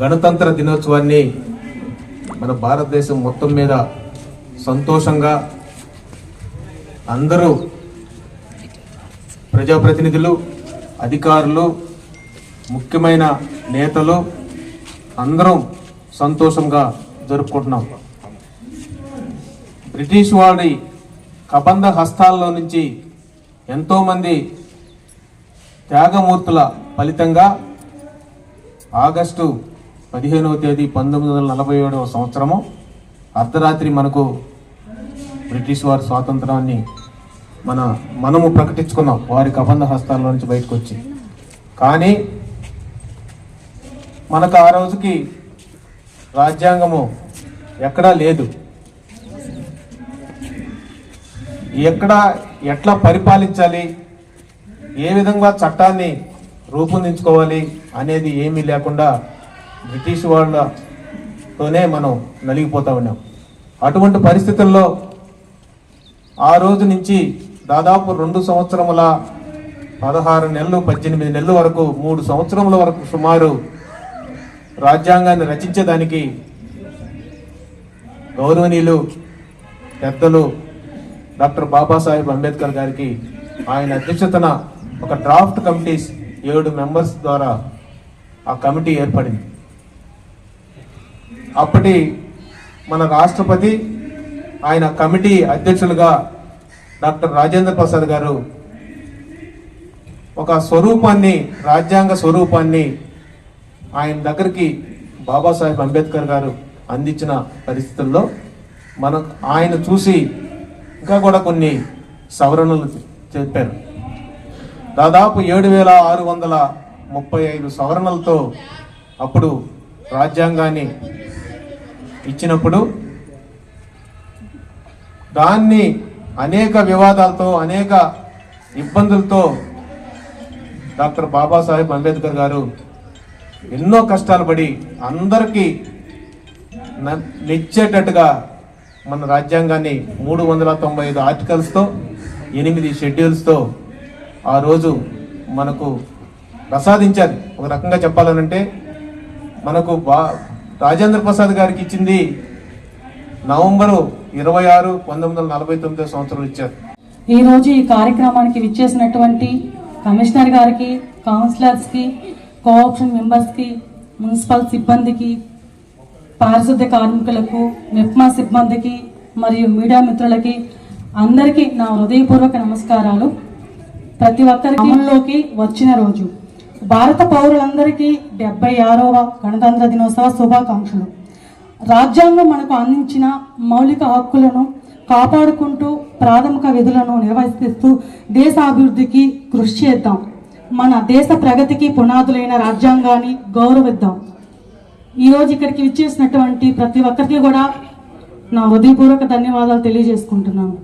గణతంత్ర దినోత్సవాన్ని మన భారతదేశం మొత్తం మీద సంతోషంగా అందరూ ప్రజాప్రతినిధులు, అధికారులు, ముఖ్యమైన నేతలు అందరం సంతోషంగా జరుపుకుంటున్నాం. బ్రిటిష్ వాడి కబంధ హస్తాల్లో నుంచి ఎంతోమంది త్యాగమూర్తుల ఫలితంగా ఆగస్టు 15వ తేదీ 1947వ సంవత్సరము అర్ధరాత్రి మనకు బ్రిటిష్ వారి స్వాతంత్రాన్ని మనము ప్రకటించుకున్నాం, వారి కబంధ హస్తాల్లో నుంచి బయటకు వచ్చి. కానీ మనకు ఆ రోజుకి రాజ్యాంగము ఎక్కడా లేదు. ఎట్లా పరిపాలించాలి, ఏ విధంగా చట్టాన్ని రూపొందించుకోవాలి అనేది ఏమీ లేకుండా బ్రిటిష్ వాళ్ళతోనే మనం నలిగిపోతా ఉన్నాం. అటువంటి పరిస్థితుల్లో ఆ రోజు నుంచి దాదాపు 2 సంవత్సరముల 16 నెలలు 18 నెలల వరకు 3 సంవత్సరముల వరకు సుమారు రాజ్యాంగాన్ని రచించేదానికి గౌరవనీయులు పెద్దలు డాక్టర్ బాబాసాహెబ్ అంబేద్కర్ గారికి ఆయన అధ్యక్షతన ఒక డ్రాఫ్ట్ కమిటీస్ 7 మెంబర్స్ ద్వారా ఆ కమిటీ ఏర్పడింది. అప్పటి మన రాష్ట్రపతి ఆయన కమిటీ అధ్యక్షులుగా డాక్టర్ రాజేంద్ర ప్రసాద్ గారు ఒక స్వరూపాన్ని, రాజ్యాంగ స్వరూపాన్ని ఆయన దగ్గరికి బాబాసాహెబ్ అంబేద్కర్ గారు అందించిన పరిస్థితుల్లో ఆయన చూసి ఇంకా కూడా కొన్ని సవరణలు చెప్పారు. దాదాపు 7635 సవరణలతో అప్పుడు రాజ్యాంగాన్ని ఇచ్చినప్పుడు దాన్ని అనేక వివాదాలతో, అనేక ఇబ్బందులతో డాక్టర్ బాబాసాహెబ్ అంబేద్కర్ గారు ఎన్నో కష్టాలు పడి అందరికీ నిచ్చేటట్టుగా మన రాజ్యాంగాన్ని 395 ఆర్టికల్స్తో 8 షెడ్యూల్స్తో ఆ రోజు మనకు ప్రసాదించారు. ఒక రకంగా చెప్పాలనంటే మనకు రాజేంద్ర ప్రసాద్ గారికి ఇచ్చింది నవంబరు 26, 1949 సంవత్సరం ఇచ్చారు. ఈరోజు ఈ కార్యక్రమానికి విచ్చేసినటువంటి కమిషనర్ గారికి, కౌన్సిలర్స్కి, కోఆప్షన్ మెంబర్స్కి, మున్సిపల్ సిబ్బందికి, పారిశుద్ధ్య కార్మికులకు, మెప్మా సిబ్బందికి మరియు మీడియా మిత్రులకి అందరికీ నా హృదయపూర్వక నమస్కారాలు. ప్రతి ఒక్కరికి అమల్లోకి వచ్చిన రోజు భారత పౌరులందరికీ 76వ గణతంత్ర దినోత్సవ శుభాకాంక్షలు. రాజ్యాంగం మనకు అందించిన మౌలిక హక్కులను కాపాడుకుంటూ ప్రాథమిక విధులను నిర్వర్తిస్తూ దేశ అభివృద్ధికి కృషి చేద్దాం. మన దేశ ప్రగతికి పునాదులైన రాజ్యాంగాన్ని గౌరవిద్దాం. ఈరోజు ఇక్కడికి విచ్చేసినటువంటి ప్రతి ఒక్కరికి కూడా నా హృదయపూర్వక ధన్యవాదాలు తెలియజేసుకుంటున్నాను.